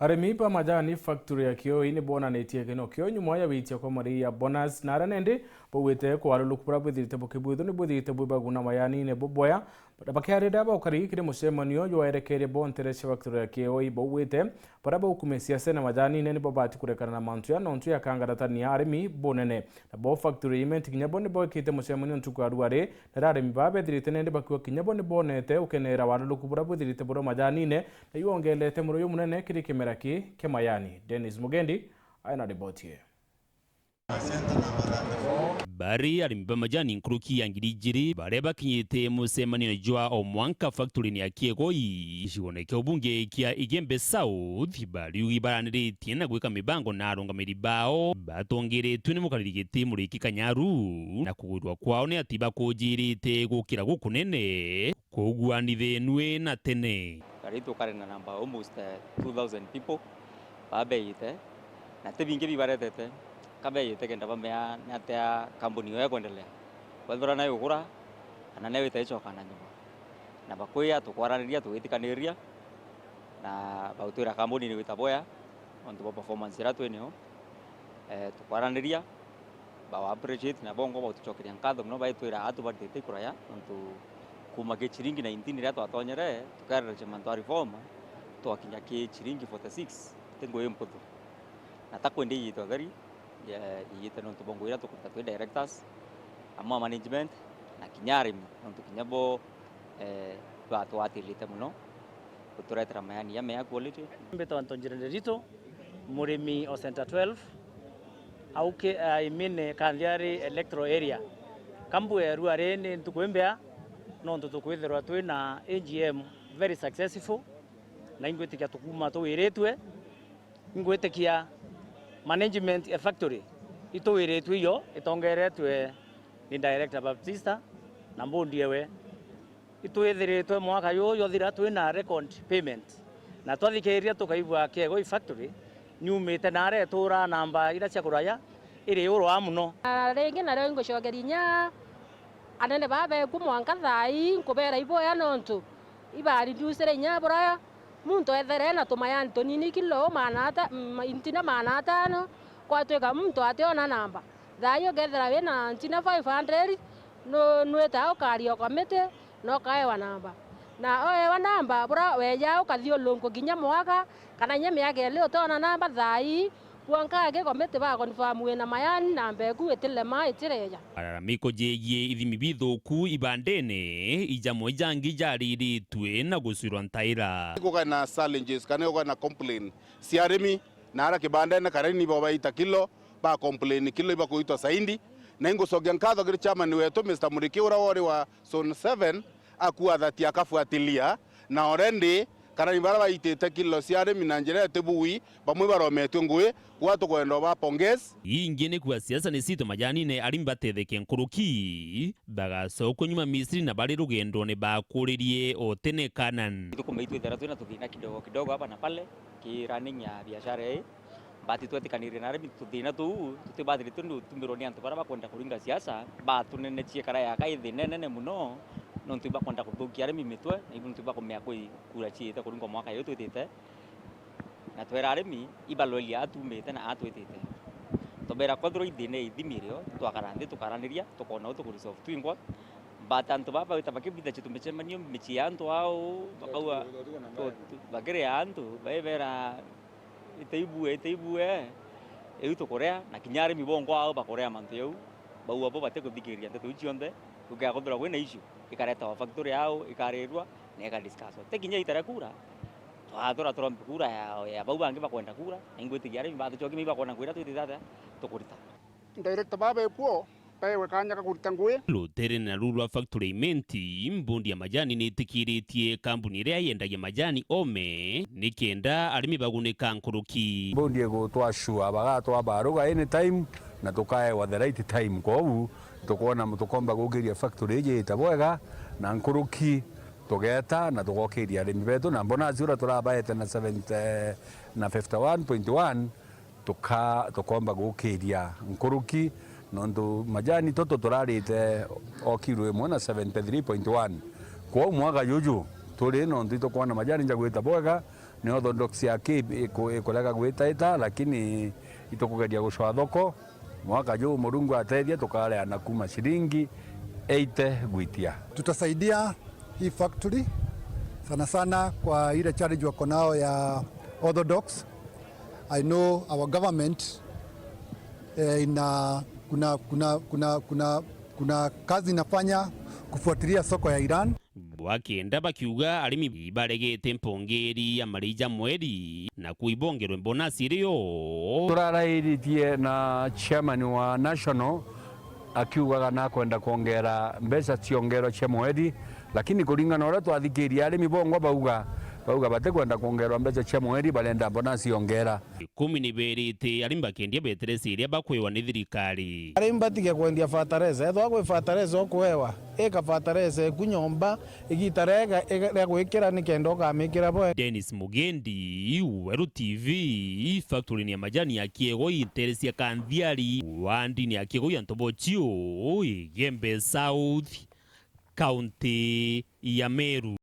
Arimi pa majani factory ya kio ini bona netie keno kio nyuma ya witia kwa Maria bonus na ranende po wete ko alu kupra bwithite bukibwithu ni bwithite bwiba guna mayani ne boboya bakari daba ukari kire musemanio yo erekere bontere factory ya kio ibo wete para ba ukumesia sena majani ne bobati kurekana na mantu ya nontu ya kangarata ni arimi bonene na bo factory event kinyabo ne bo kite musemanio ntuku aruare na arimi babe dirite ne bakwa kinyabo ne bonete ukenera walu kupra bwithite boro majani ne na yuongelete muro yo munene kiri Meraki Kemayani. Dennis Mugendi aina ripoti ye. Bari arimba majani nkuruki yangirigiri bareba kinyete musemanio jwa omwanka factory ni akiegoi shiboneke obunge kia Igembe South bari ugibaranire tiena gweka mibango na aronga miribao batongere tune mukaririgete muri Kanyaru na kugurwa kwao ne atiba kujirite gukira gukunene kugwanithe nwe na tene Karito karena namba almost 2,000 people babeite na tebinge bibaretete kabeite kenda bamea natea kampuni yo kuendelea walbora nayo kura ananewe taichoka na nyuma na bakoya tukwaraniria tugitikaniria na bautura kampuni ni witaboya on the performance ratu eneo tukwaraniria ba appreciate na bongo bautuchokiria nkatho no baitwira atu batete kuraya onto kumage chiringi 19 ratu atonyere tukara chemanto reform to akinya ke chiringi 46 tengo empoto natakwende yito gari ya yito no to bongo ira to kutatu directors ama management na kinyari no to kinyabo bato atilite muno kuturetera mayani ya meya quality mbeto antonjire rito murimi o center 12 auke imine kandiari electro area kambu ya ruare ni tukwembea no tukwithirwa twina AGM very successful na ingwetikia tukuma twiretwe ingwetikia management ya factory itowiretwe yo itongeretwe ni director Baptista na mbundiewe itwithiritwe mwaka yo thira twina record payment na twathikiria tukaigwa kiego factory nyumite nare tura namba ira cia kuraya iri urwa muno ringi na ringo cogerinya anene babe kumwanka thai nkubera iboya nontu ibari ndusere nyabura muntu ethere na tumayani tonini kilo manata intina manata no kwatweka muntu ateona namba thai ogethera wena intina 500 no nweta ukario komite no kaewa namba na oewa namba bura weja ukathio longo ginya mwaka kana nyame yake leo tona namba thai Wankage komete ba confirm wena mayani na mbegu etele ma etireja araramiko jegie ithimi bithuku ibandene ijamo jangi jariri twe na gusirwa ntaira ko na challenges kana ko na complain si arimi na ara kibandene kareni baba ita kilo ba complain kilo ba kuitwa saindi na ingo sogyan kadho giri chairman wetu Mr. Murikiura wori wa zone 7 akuwa dhati akafuatilia na already karani baraba itete kilo siare minanjere tebui bamwe barometwe ngwe watu kwenda ba pongezi ingene kwa siasa ni sito majani ne arimbatetheke nkuruki bagasoko nyuma Misri na bali rugendo ne bakuririe otene Kanan tukumeitwe tena tuthina kidogo hapa na pale ki running ya biashara hii bati twetikanire na arimi tuthina tu tutibadiri tundu tumironi antu bara bakwenda kuringa siasa batunene chie kara ya kaithi nene muno no ntuba kwenda kuthukia arimi mitwe na ibu ntuba kumea kura chiite kuringa mwaka yo twitite na twera arimi ibalolia atumite na atwitite tobera kodro idine idimirio twakarande tukaraniria tukona utukuresolve twingwa batantu baba utabakibida chitumbechemanio michiantu au bakawa bagere antu baibera iteibue euto korea na kinyari mibongo au bakorea mantu yau bau abo bate kuthikiria nteto ichionde tukagothora kwena issue ikareta wa factory yao ikarerwa na ika discuss tekinya itara kura twathora turombe kura ya bau bangi bakwenda kura ingwetigia ari bathu choki miba kona kwira twititata tukurita director babe puo pewe kanya kakurita ngwe Lutere na Rurwa Factory Menti mbundi ya majani nitikiritie kampuni ria yendagia majani ome nikenda arimi baguneka nkuruki mbundi ego twashua bagatwa baruga anytime na tukae wa the right time kwa tukona mutukomba gugiria factory je itabwega na nkuruki tugeta na tugokiria arimi betu na mbona zura turabaete na 7 na 51.1 tukomba gukiria nkuruki nondu majani toto turarite o kilo imwe na 73.1 kwa mwaka yuju turi nondu tukona majani njagwita bwega ni orthodox yake ikolega gwitaita lakini itukugeria gucoa thoko mwaka juu Murungu ateithia tukareana kuma shilingi 80 gwitia. Tutasaidia hii factory sana sana kwa ile challenge wako nao ya orthodox. I know our government kuna kazi inafanya kufuatilia soko ya Iran. Wakenda bakiuga arimi baregete mpongeri ya marija mweri na kuibongerwe bonasi rio. Turarairitie na chairman wa national akiugaga na kwenda kuongera mbeca ciongero cia mweri, lakini kuringana uria twathikiria arimi bongwa bauga bate kwenda kuongerwa mbeca cia mweri barenda bonasi ongera. 12 arimi bakendia beteresi iria bakwewa ni thirikari. Arimi batige kwendia fertilizer ethwa gwe fertilizer okwewa eka fertilizer kunyomba igitarega ya gwikira ni kendo kamikira boe. Dennis Mugendi, Weru TV, factory ya majani ya Kiego interesi ya Kandhiari wandi ya Kiego ya Ntobochio, Igembe South, County ya Meru.